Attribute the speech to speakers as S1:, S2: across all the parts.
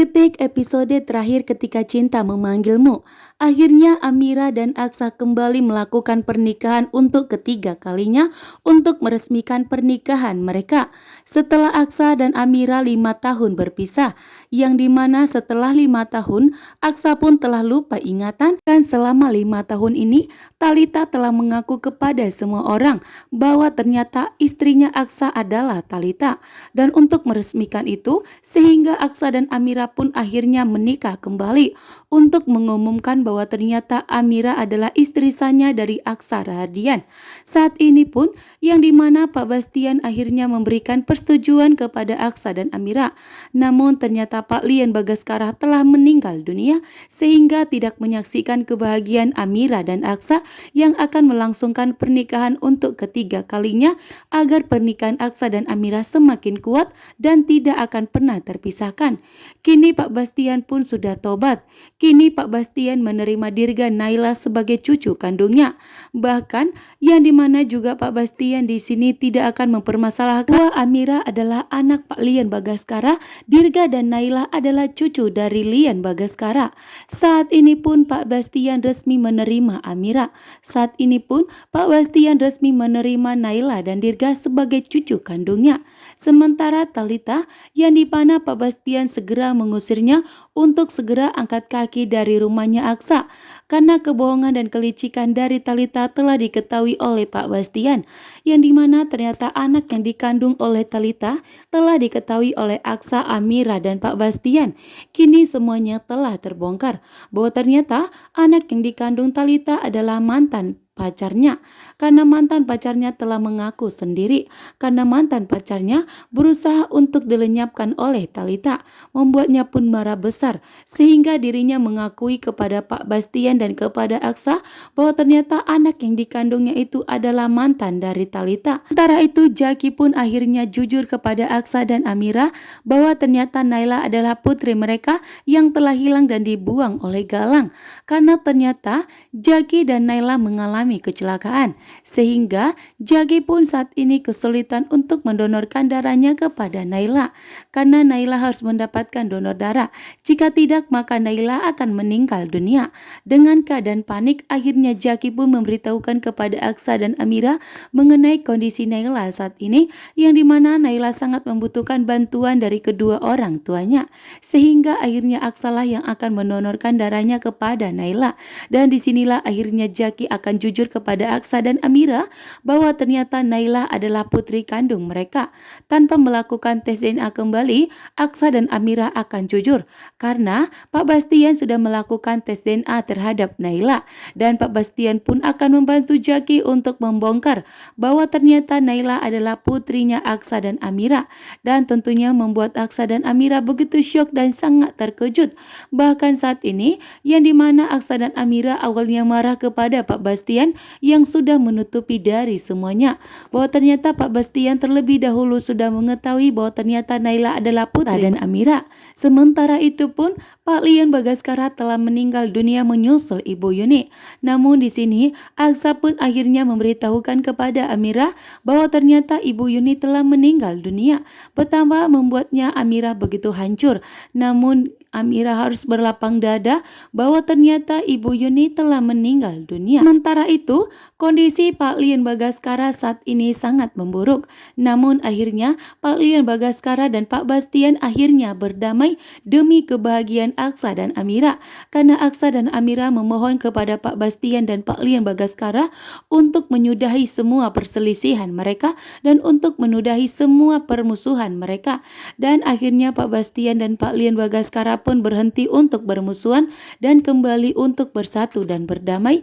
S1: Detik episode terakhir ketika cinta memanggilmu. Akhirnya Amira dan Aksa kembali melakukan pernikahan untuk ketiga kalinya untuk meresmikan pernikahan mereka. Setelah Aksa dan Amira 5 tahun berpisah, yang dimana setelah 5 tahun Aksa pun telah lupa ingatan kan selama 5 tahun ini Talita telah mengaku kepada semua orang bahwa ternyata istrinya Aksa adalah Talita. Dan untuk meresmikan itu sehingga Aksa dan Amira pun akhirnya menikah kembali untuk mengumumkan bahwa ternyata Amira adalah istri sahnya dari Aksa Rahardian. Saat ini pun yang dimana Pak Bastian akhirnya memberikan persetujuan kepada Aksa dan Amira. Namun ternyata Pak Lian Bagaskara telah meninggal dunia sehingga tidak menyaksikan kebahagiaan Amira dan Aksa yang akan melangsungkan pernikahan untuk ketiga kalinya agar pernikahan Aksa dan Amira semakin kuat dan tidak akan pernah terpisahkan. Kini Pak Bastian pun sudah tobat. Kini Pak Bastian menerima Dirga Naila sebagai cucu kandungnya. Bahkan yang dimana juga Pak Bastian di sini tidak akan mempermasalahkan bahwa Amira adalah anak Pak Lian Bagaskara, Dirga dan Naila adalah cucu dari Lian Bagaskara. Saat ini pun Pak Bastian resmi menerima Amira. Saat ini pun Pak Bastian resmi menerima Naila dan Dirga sebagai cucu kandungnya. Sementara Talita yang dimana Pak Bastian segera mengusirnya untuk segera angkat kaki dari rumahnya Aksa karena kebohongan dan kelicikan dari Talita telah diketahui oleh Pak Bastian, yang dimana ternyata anak yang dikandung oleh Talita telah diketahui oleh Aksa, Amira dan Pak Bastian. Kini semuanya telah terbongkar bahwa ternyata anak yang dikandung Talita adalah mantan pacarnya, karena mantan pacarnya telah mengaku sendiri karena mantan pacarnya berusaha untuk dilenyapkan oleh Talita, membuatnya pun marah besar sehingga dirinya mengakui kepada Pak Bastian dan kepada Aksa bahwa ternyata anak yang dikandungnya itu adalah mantan dari Talita. Sementara itu Jaki pun akhirnya jujur kepada Aksa dan Amira bahwa ternyata Naila adalah putri mereka yang telah hilang dan dibuang oleh Galang, karena ternyata Jaki dan Naila mengalami kecelakaan sehingga Jaki pun saat ini kesulitan untuk mendonorkan darahnya kepada Naila karena Naila harus mendapatkan donor darah. Jika tidak maka Naila akan meninggal dunia. Dengan keadaan panik akhirnya Jaki pun memberitahukan kepada Aksa dan Amira mengenai kondisi Naila saat ini, yang dimana Naila sangat membutuhkan bantuan dari kedua orang tuanya, sehingga akhirnya Aksa lah yang akan mendonorkan darahnya kepada Naila. Dan disinilah akhirnya Jaki akan jujur kepada Aksa dan Amira bahwa ternyata Naila adalah putri kandung mereka. Tanpa melakukan tes DNA kembali, Aksa dan Amira akan jujur karena Pak Bastian sudah melakukan tes DNA terhadap Naila, dan Pak Bastian pun akan membantu Jaki untuk membongkar bahwa ternyata Naila adalah putrinya Aksa dan Amira, dan tentunya membuat Aksa dan Amira begitu syok dan sangat terkejut. Bahkan saat ini yang dimana Aksa dan Amira awalnya marah kepada Pak Bastian yang sudah menutupi dari semuanya bahwa ternyata Pak Bastian terlebih dahulu sudah mengetahui bahwa ternyata Naila adalah putri dan Amira. Sementara itu pun Pak Lian Bagaskara telah meninggal dunia menyusul Ibu Yuni. Namun di sini Aksa pun akhirnya memberitahukan kepada Amira bahwa ternyata Ibu Yuni telah meninggal dunia. Betapa membuatnya Amira begitu hancur. Namun Amira harus berlapang dada bahwa ternyata Ibu Yuni telah meninggal dunia. Sementara itu, kondisi Pak Lian Bagaskara saat ini sangat memburuk. Namun akhirnya Pak Lian Bagaskara dan Pak Bastian akhirnya berdamai demi kebahagiaan Aksa dan Amira. Karena Aksa dan Amira memohon kepada Pak Bastian dan Pak Lian Bagaskara untuk menyudahi semua perselisihan mereka dan untuk menyudahi semua permusuhan mereka. Dan akhirnya Pak Bastian dan Pak Lian Bagaskara pun berhenti untuk bermusuhan dan kembali untuk bersatu dan berdamai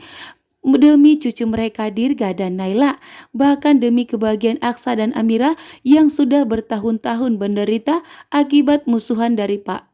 S1: demi cucu mereka Dirga dan Naila, bahkan demi kebahagiaan Aksa dan Amira yang sudah bertahun-tahun menderita akibat musuhan dari Pak